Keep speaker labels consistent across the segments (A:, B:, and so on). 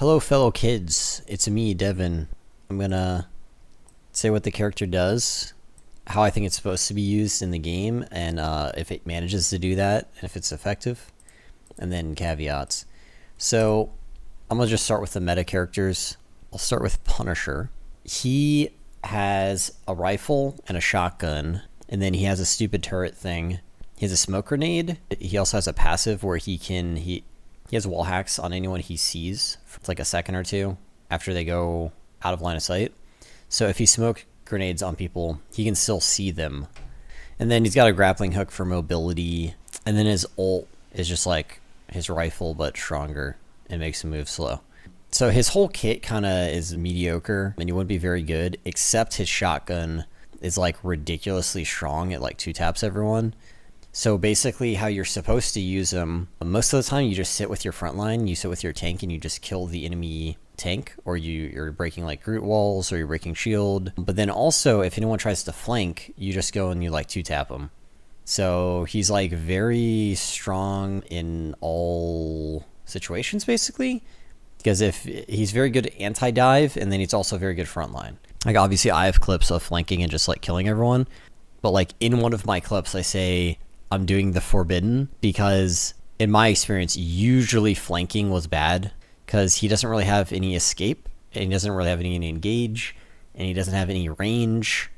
A: Hello fellow kids, it's me, Devin. I'm gonna say what the character does, how I think it's supposed to be used in the game, and if it manages to do that, and if it's effective, and then caveats. So, I'm gonna just start with the meta characters. I'll start with Punisher. He has a rifle and a shotgun, and then he has a stupid turret thing. He has a smoke grenade. He also has a passive where he has wall hacks on anyone he sees for like a second or two after they go out of line of sight. So if he smoke grenades on people, he can still see them. And then he's got a grappling hook for mobility. And then his ult is just like his rifle, but stronger and makes him move slow. So his whole kit kind of is mediocre and he wouldn't be very good, except his shotgun is like ridiculously strong. It like 2-taps everyone. So basically how you're supposed to use them, most of the time you just sit with your front line, you sit with your tank and you just kill the enemy tank, or you're breaking like Groot walls, or you're breaking shield. But then also if anyone tries to flank, you just go and you like 2-tap them. So he's like very strong in all situations basically, because if he's very good at anti-dive, and then he's also very good frontline. Like obviously I have clips of flanking and just like killing everyone, but like in one of my clips I say I'm doing the forbidden because in my experience usually flanking was bad because he doesn't really have any escape and he doesn't really have any engage and he doesn't have any range.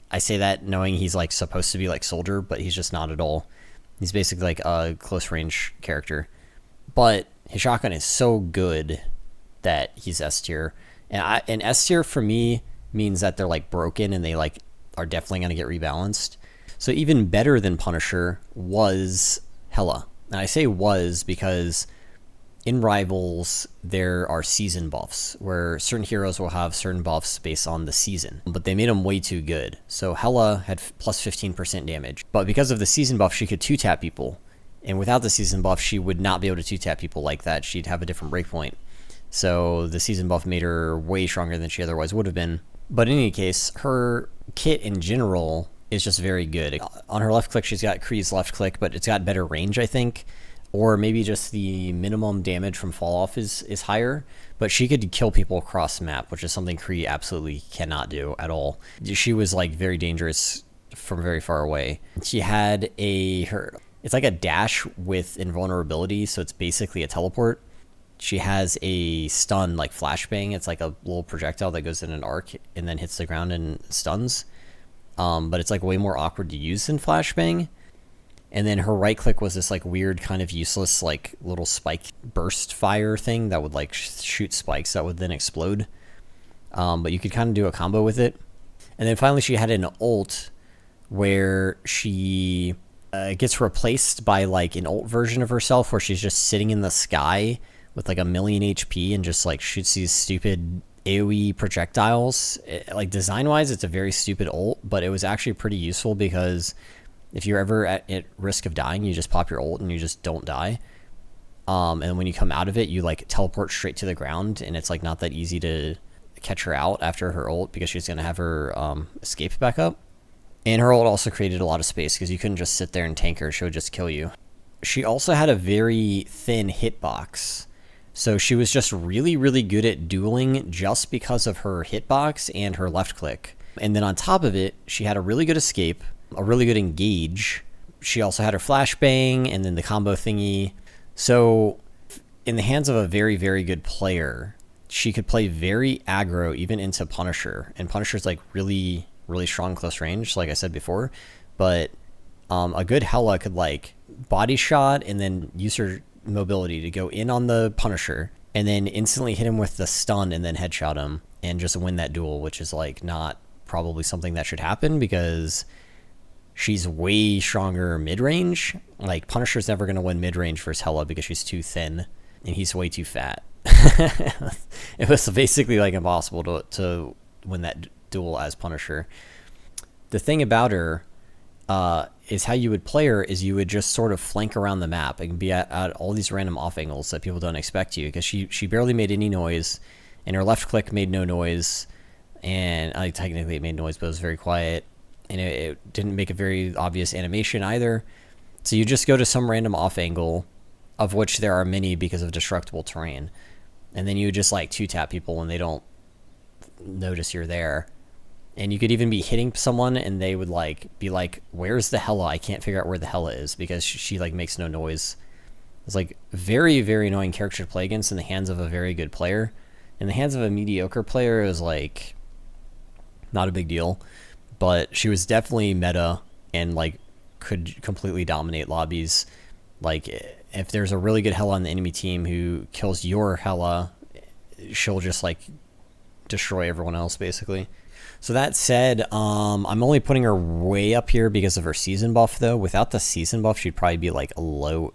A: I say that knowing he's like supposed to be like soldier, but he's just not at all. He's basically like a close range character, but his shotgun is so good that he's S tier. And S tier for me means that they're like broken and they like are definitely going to get rebalanced. So even better than Punisher was Hela. And I say was because in Rivals, there are season buffs where certain heroes will have certain buffs based on the season, but they made them way too good. So Hela had plus 15% damage, but because of the season buff, she could 2-tap people. And without the season buff, she would not be able to 2-tap people like that. She'd have a different breakpoint. So the season buff made her way stronger than she otherwise would have been. But in any case, her kit in general is just very good. On her left click, she's got Kree's left click, but it's got better range, I think. Or maybe just the minimum damage from fall off is higher. But she could kill people across map, which is something Kree absolutely cannot do at all. She was like very dangerous from very far away. She had it's like a dash with invulnerability, so it's basically a teleport. She has a stun like flashbang. It's like a little projectile that goes in an arc and then hits the ground and stuns. But it's like way more awkward to use than flashbang. And then her right click was this like weird kind of useless like little spike burst fire thing that would like shoot spikes that would then explode. But you could kind of do a combo with it. And then finally she had an ult where she gets replaced by like an ult version of herself where she's just sitting in the sky with like 1,000,000 HP and just like shoots these stupid AoE projectiles. Like design wise, it's a very stupid ult, but it was actually pretty useful because if you're ever at risk of dying, you just pop your ult and you just don't die. And when you come out of it, you like teleport straight to the ground, and it's like not that easy to catch her out after her ult because she's going to have her escape back up. And her ult also created a lot of space because you couldn't just sit there and tank her. She would just kill you. She also had a very thin hitbox. So she was just really, really good at dueling just because of her hitbox and her left click. And then on top of it, she had a really good escape, a really good engage. She also had her flashbang and then the combo thingy. So in the hands of a very, very good player, she could play very aggro even into Punisher. And Punisher's like really, really strong close range, like I said before. But a good Hela could like body shot and then use her mobility to go in on the Punisher and then instantly hit him with the stun and then headshot him and just win that duel, which is like not probably something that should happen because she's way stronger mid-range. Like Punisher's never going to win mid-range versus Hela because she's too thin and he's way too fat. It was basically like impossible to win that duel as Punisher. The thing about her is how you would play her is you would just sort of flank around the map and be at all these random off angles that people don't expect you, because she barely made any noise and her left click made no noise, and technically it made noise but it was very quiet, and it didn't make a very obvious animation either. So you just go to some random off angle, of which there are many because of destructible terrain, and then you would just like 2-tap people when they don't notice you're there. And you could even be hitting someone and they would like be like, where's the Hela? I can't figure out where the Hela is, because she like makes no noise. It's like very, very annoying character to play against in the hands of a very good player. In the hands of a mediocre player, it was like not a big deal, but she was definitely meta and like could completely dominate lobbies. Like if there's a really good Hela on the enemy team who kills your Hela, she'll just like destroy everyone else basically. So that said, I'm only putting her way up here because of her season buff though. Without the season buff, she'd probably be like a low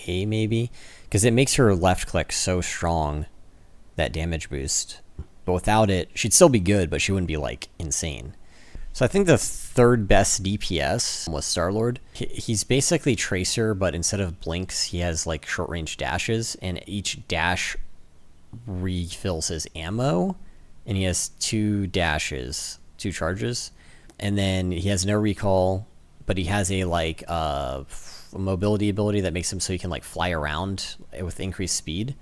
A: A maybe, because it makes her left click so strong, that damage boost. But without it, she'd still be good, but she wouldn't be like insane. So I think the third best DPS was Starlord. He's basically Tracer, but instead of blinks, he has like short range dashes, and each dash refills his ammo, and he has 2 dashes, 2 charges, and then he has no recall, but he has a like mobility ability that makes him so he can like fly around with increased speed.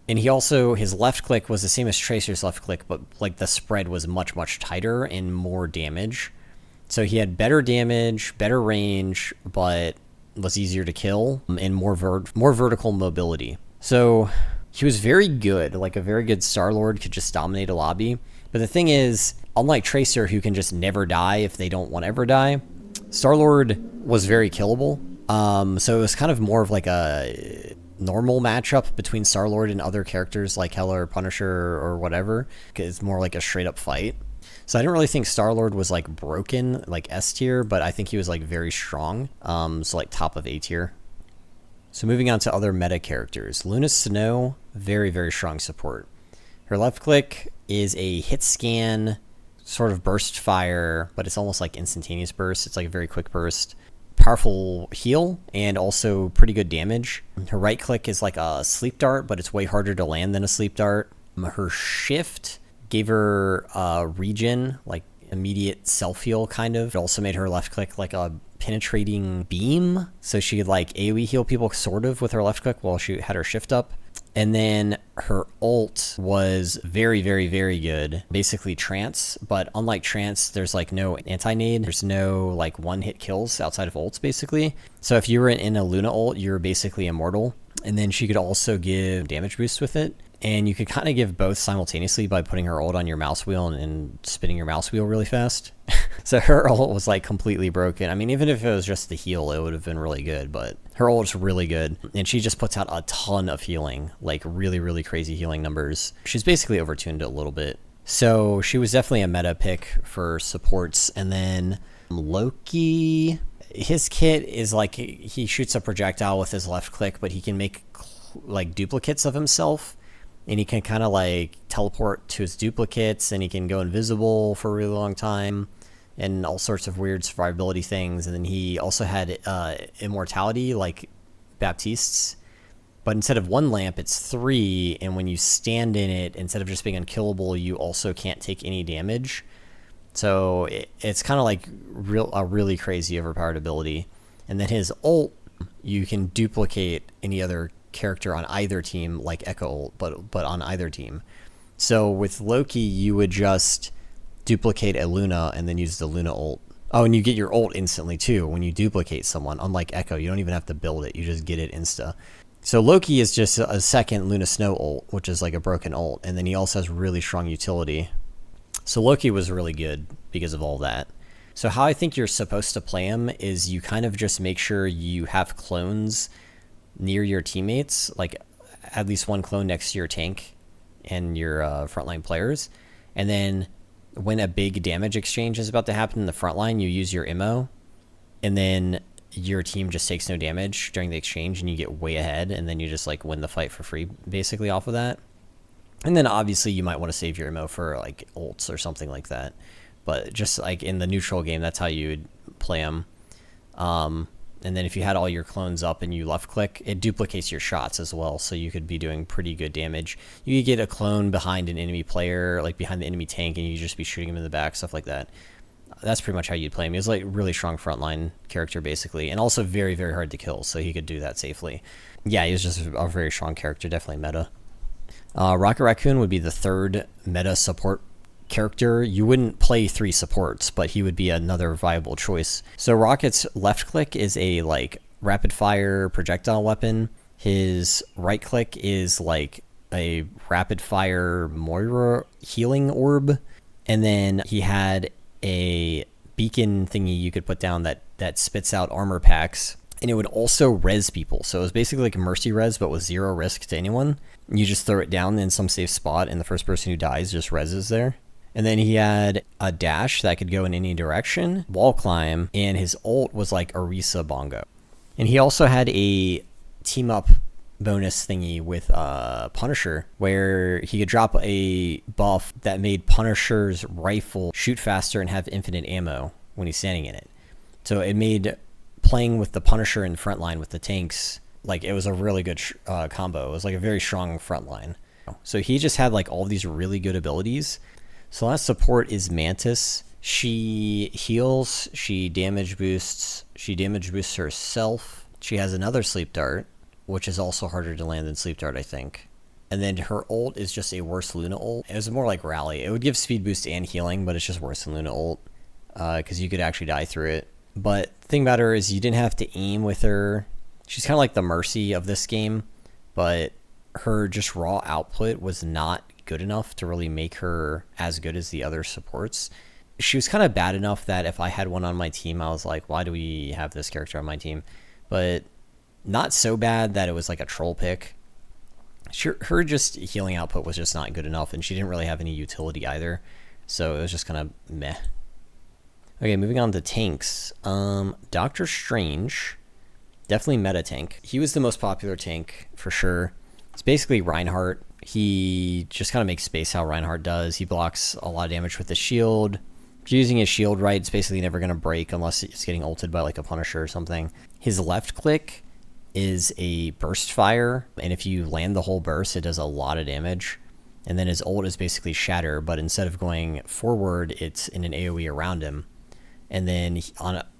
A: And he also, his left click was the same as Tracer's left click, but like the spread was much, much tighter and more damage. So he had better damage, better range, but was easier to kill, and more vertical mobility. So he was very good, like a very good Starlord, could just dominate a lobby. But the thing is, unlike Tracer, who can just never die if they don't want to ever die, Starlord was very killable. So it was kind of more of like a normal matchup between Starlord and other characters like Hela or Punisher or whatever. It's more like a straight up fight. So I didn't really think Starlord was like broken, like S tier, but I think he was like very strong. So like top of A tier. So moving on to other meta characters. Luna Snow, very, very strong support. Her left click is a hit scan, sort of burst fire, but it's almost like instantaneous burst. It's like a very quick burst. Powerful heal, and also pretty good damage. Her right click is like a sleep dart, but it's way harder to land than a sleep dart. Her shift gave her regen, like immediate self-heal kind of. It also made her left click like a penetrating beam, so she could like AoE heal people sort of with her left click while she had her shift up. And then her ult was very, very, very good. Basically trance, but unlike trance, there's like no anti-nade. There's no like one-hit kills outside of ults basically. So if you were in a Luna ult, you're basically immortal. And then she could also give damage boosts with it. And you could kind of give both simultaneously by putting her ult on your mouse wheel and spinning your mouse wheel really fast. So her ult was like completely broken. I mean, even if it was just the heal, it would have been really good, but her ult is really good. And she just puts out a ton of healing, like really, really crazy healing numbers. She's basically overtuned it a little bit. So she was definitely a meta pick for supports. And then Loki, his kit is like, he shoots a projectile with his left click, but he can make like duplicates of himself. And he can kind of like teleport to his duplicates, and he can go invisible for a really long time, and all sorts of weird survivability things. And then he also had immortality like Baptiste's, but instead of 1 lamp, it's 3. And when you stand in it, instead of just being unkillable, you also can't take any damage. So it's kind of like a really crazy overpowered ability. And then his ult, you can duplicate any other character on either team, like Echo ult, but on either team. So with Loki, you would just duplicate a Luna and then use the Luna ult. Oh, and you get your ult instantly too when you duplicate someone. Unlike Echo, you don't even have to build it, you just get it insta. So Loki is just a second Luna Snow ult, which is like a broken ult, and then he also has really strong utility. So Loki was really good because of all that. So how I think you're supposed to play him is you kind of just make sure you have clones near your teammates, like at least 1 clone next to your tank and your frontline players. And then when a big damage exchange is about to happen in the front line, you use your immo, and then your team just takes no damage during the exchange and you get way ahead, and then you just like win the fight for free basically off of that. And then obviously you might want to save your immo for like ults or something like that, but just like in the neutral game, that's how you would play them. And then if you had all your clones up and you left click, it duplicates your shots as well, so you could be doing pretty good damage. You could get a clone behind an enemy player, like behind the enemy tank, and you could just be shooting him in the back, stuff like that. That's pretty much how you'd play him. He was like really strong frontline character basically, and also very, very hard to kill, so he could do that safely. Yeah, he was just a very strong character, definitely meta. Rocket Raccoon would be the third meta support character. You wouldn't play 3 supports, but he would be another viable choice. So Rocket's left click is a like rapid fire projectile weapon. His right click is like a rapid fire Moira healing orb. And then he had a beacon thingy you could put down that spits out armor packs. And it would also res people. So it was basically like a mercy res, but with 0 risk to anyone. You just throw it down in some safe spot, and the first person who dies just reses there. And then he had a dash that could go in any direction, wall climb, and his ult was like Orisa Bongo. And he also had a team up bonus thingy with Punisher, where he could drop a buff that made Punisher's rifle shoot faster and have infinite ammo when he's standing in it. So it made playing with the Punisher in frontline with the tanks, like it was a really good combo. It was like a very strong frontline. So he just had like all these really good abilities. So last support is Mantis. She heals, she damage boosts herself. She has another sleep dart, which is also harder to land than sleep dart, I think. And then her ult is just a worse Luna ult. It was more like rally. It would give speed boost and healing, but it's just worse than Luna ult because you could actually die through it. But the thing about her is you didn't have to aim with her. She's kind of like the Mercy of this game, but her just raw output was not good enough to really make her as good as the other supports. She was kind of bad enough that if I had one on my team, I was like, why do we have this character on my team? But not so bad that it was like a troll pick. Her just healing output was just not good enough, and she didn't really have any utility either. So it was just kind of meh. Okay, moving on to tanks. Dr.Strange, definitely meta tank. He was the most popular tank for sure. It's basically Reinhardt. He just kind of makes space how Reinhardt does. He blocks a lot of damage with the shield. If you're using his shield right, it's basically never going to break unless it's getting ulted by like a Punisher or something. His left click is a burst fire, and if you land the whole burst, it does a lot of damage. And then his ult is basically shatter, but instead of going forward, it's in an AoE around him. And then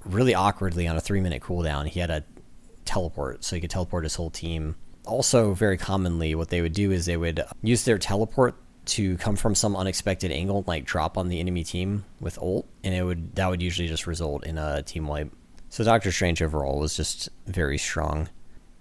A: really awkwardly on a 3-minute cooldown, he had a teleport, so he could teleport his whole team. Also, very commonly, what they would do is they would use their teleport to come from some unexpected angle, like drop on the enemy team with ult, and that would usually just result in a team wipe. So Doctor Strange overall was just very strong.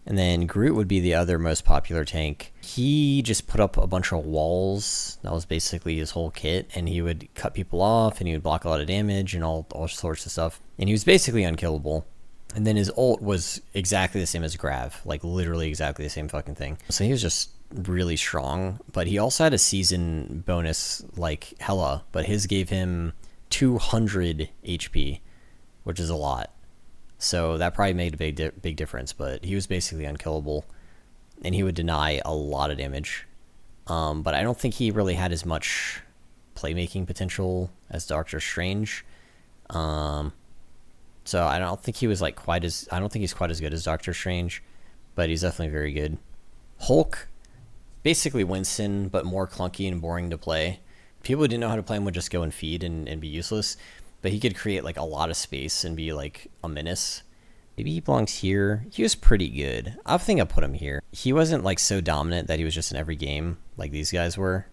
A: And then Groot would be the other most popular tank. He just put up a bunch of walls. That was basically his whole kit, and he would cut people off, and he would block a lot of damage and all sorts of stuff. And he was basically unkillable. And then his ult was exactly the same as Grav, like literally exactly the same fucking thing. So he was just really strong, but he also had a season bonus like Hela, but his gave him 200 HP, which is a lot. So that probably made a big difference, but he was basically unkillable, and he would deny a lot of damage. But I don't think he really had as much playmaking potential as Doctor Strange. So I don't think he was like I don't think he's quite as good as Doctor Strange, but he's definitely very good. Hulk, basically Winston, but more clunky and boring to play. People who didn't know how to play him would just go and feed and be useless, but he could create like a lot of space and be like a menace. Maybe he belongs here. He was pretty good. I think I put him here. He wasn't like so dominant that he was just in every game like these guys were,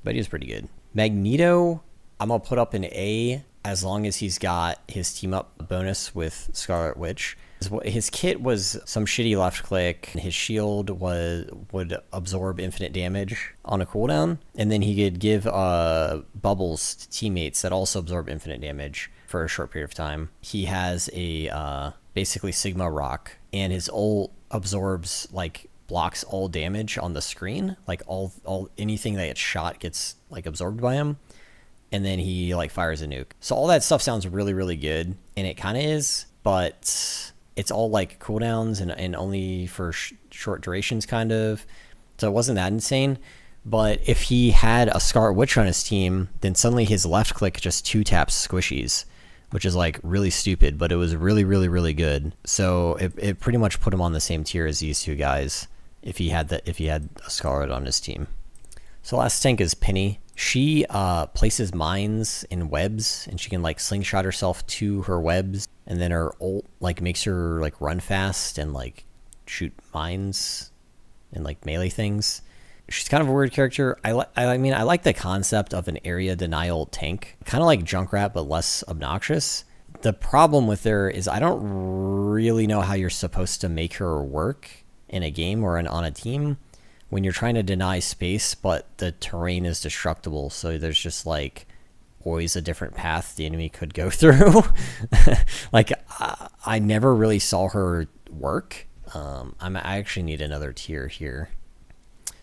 A: but he was pretty good. Magneto, I'm gonna put up an A as long as he's got his team up bonus with Scarlet Witch. His kit was some shitty left click. His shield would absorb infinite damage on a cooldown, and then he could give bubbles to teammates that also absorb infinite damage for a short period of time. He has a basically Sigma Rock, and his ult absorbs like blocks all damage on the screen, like all anything that gets shot gets like absorbed by him. And then he like fires a nuke. So all that stuff sounds really, really good, and it kind of is, but it's all like cooldowns and only for short durations kind of. So it wasn't that insane. But if he had a Scarlet Witch on his team, then suddenly his left click just 2-taps squishies, which is like really stupid, but it was really, really, really good. So it pretty much put him on the same tier as these two guys if he had a Scarlet on his team. So last tank is Peni. She places mines in webs, and she can like slingshot herself to her webs, and then her ult like makes her like run fast and like shoot mines and like melee things. She's kind of a weird character. I mean, I like the concept of an area denial tank, kind of like Junkrat, but less obnoxious. The problem with her is I don't really know how you're supposed to make her work in a game or on a team when you're trying to deny space, but the terrain is destructible. So there's just like always a different path the enemy could go through. Like I never really saw her work. I actually need another tier here.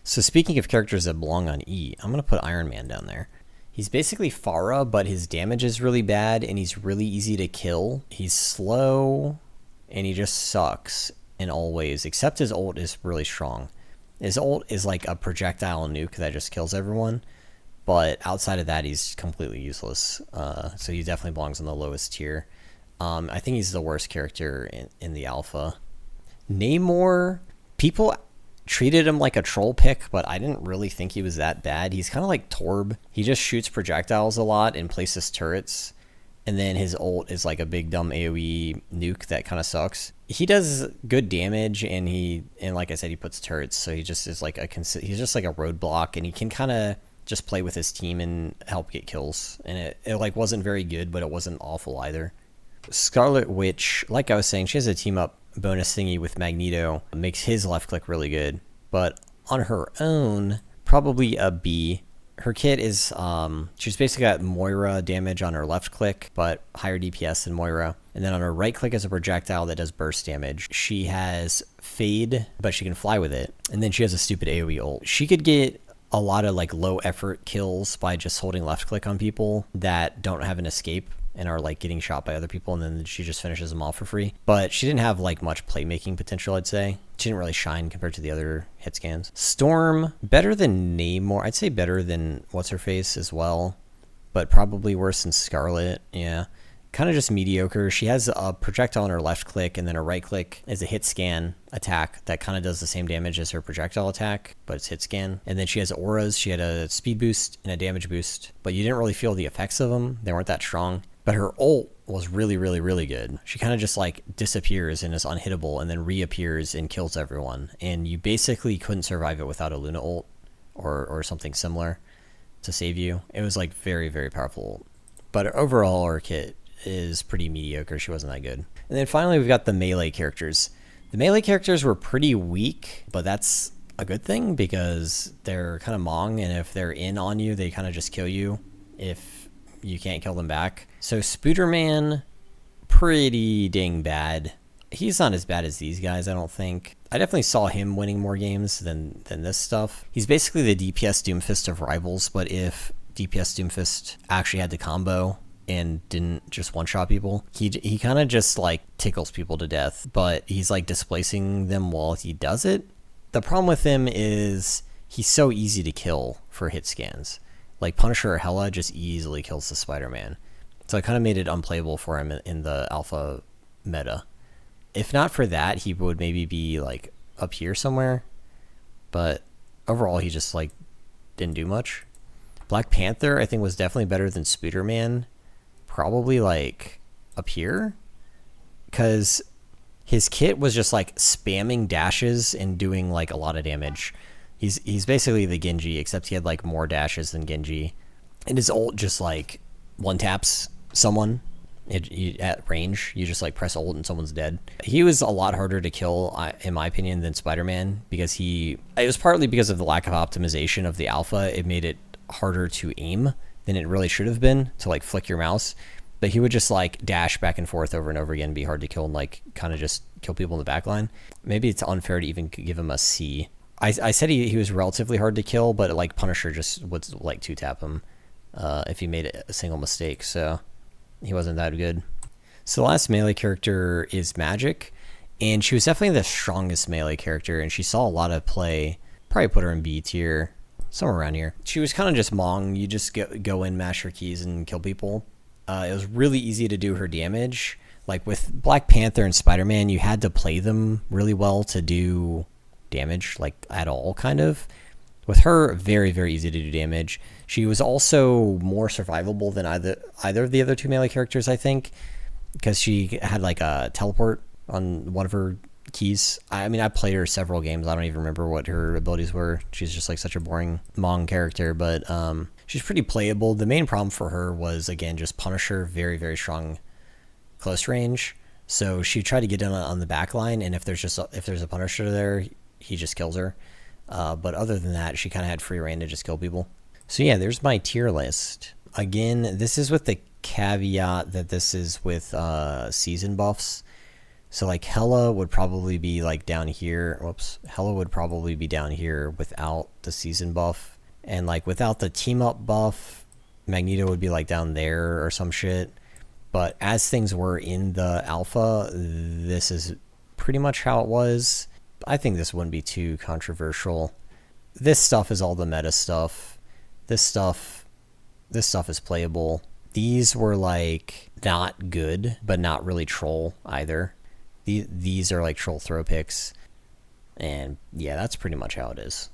A: So speaking of characters that belong on E, I'm going to put Iron Man down there. He's basically Pharah, but his damage is really bad, and he's really easy to kill. He's slow, and he just sucks in all ways, except his ult is really strong. His ult is like a projectile nuke that just kills everyone, but outside of that, he's completely useless. So he definitely belongs on the lowest tier. I think he's the worst character in the alpha. Namor, people treated him like a troll pick, but I didn't really think he was that bad. He's kind of like Torb. He just shoots projectiles a lot and places turrets, and then his ult is like a big dumb AoE nuke that kind of sucks. He does good damage, and like I said, he puts turrets, so he just is like he's just like a roadblock, and he can kind of just play with his team and help get kills. And it like wasn't very good, but it wasn't awful either. Scarlet Witch, like I was saying, she has a team up bonus thingy with Magneto, makes his left click really good, but on her own, probably a B. Her kit is she's basically got Moira damage on her left click, but higher DPS than Moira, and then on her right click is a projectile that does burst damage. She has Fade, but she can fly with it, and then she has a stupid AoE ult. She could get a lot of like low effort kills by just holding left click on people that don't have an escape and are like getting shot by other people, and then she just finishes them off for free. But she didn't have like much playmaking potential, I'd say. She didn't really shine compared to the other hit scans. Storm, better than Namor. I'd say better than What's-Her-Face as well, but probably worse than Scarlet. Yeah, kind of just mediocre. She has a projectile on her left click, and then her right click is a hit scan attack that kind of does the same damage as her projectile attack, but it's hit scan. And then she has auras. She had a speed boost and a damage boost, but you didn't really feel the effects of them. They weren't that strong. But her ult was really, really, really good. She kind of just like disappears and is unhittable, and then reappears and kills everyone. And you basically couldn't survive it without a Luna ult or something similar to save you. It was like very, very powerful. But overall, her kit is pretty mediocre. She wasn't that good. And then finally, we've got the melee characters. The melee characters were pretty weak, but that's a good thing because they're kind of Mong, and if they're in on you, they kind of just kill you if you can't kill them back. So Spooderman, pretty dang bad. He's not as bad as these guys, I don't think. I definitely saw him winning more games than this stuff. He's basically the DPS Doomfist of rivals, but if DPS Doomfist actually had the combo and didn't just one-shot people, he kind of just like tickles people to death, but he's like displacing them while he does it. The problem with him is he's so easy to kill for hit scans. Like Punisher or Hela just easily kills the Spider-Man. So it kind of made it unplayable for him in the alpha meta. If not for that, he would maybe be like up here somewhere. But overall, he just like didn't do much. Black Panther, I think, was definitely better than Spooderman. Probably like up here. Because his kit was just like spamming dashes and doing like a lot of damage. He's basically the Genji, except he had like more dashes than Genji. And his ult just like one taps someone at range. You just like press ult and someone's dead. He was a lot harder to kill, in my opinion, than Spider-Man, because it was partly because of the lack of optimization of the alpha. It made it harder to aim than it really should have been to like flick your mouse. But he would just like dash back and forth over and over again, be hard to kill, and like kind of just kill people in the back line. Maybe it's unfair to even give him a C. I said he was relatively hard to kill, but like Punisher just would like two tap him if he made a single mistake, so he wasn't that good. So the last melee character is Magik, and she was definitely the strongest melee character, and she saw a lot of play. Probably put her in B tier, somewhere around here. She was kind of just Mong. You just go in, mash her keys, and kill people. It was really easy to do her damage. Like with Black Panther and Spider-Man, you had to play them really well to do damage, like at all, kind of. With her, very, very easy to do damage. She was also more survivable than either of the other two melee characters, I think, because she had like a teleport on one of her keys. I mean, I played her several games. I don't even remember what her abilities were. She's just like such a boring Mong character, but she's pretty playable. The main problem for her was, again, just Punisher, very, very strong close range. So she tried to get in on the back line, and if there's a Punisher there, he just kills her. But other than that, she kind of had free reign to just kill people. So yeah, there's my tier list. Again, this is with the caveat that this is with season buffs. So like Hela would probably be like down here. Whoops. Hela would probably be down here without the season buff. And like without the team up buff, Magneto would be like down there or some shit. But as things were in the alpha, this is pretty much how it was. I think this wouldn't be too controversial. This stuff is all the meta stuff. This stuff is playable. These were like not good, but not really troll either. These are like troll throw picks. And yeah, that's pretty much how it is.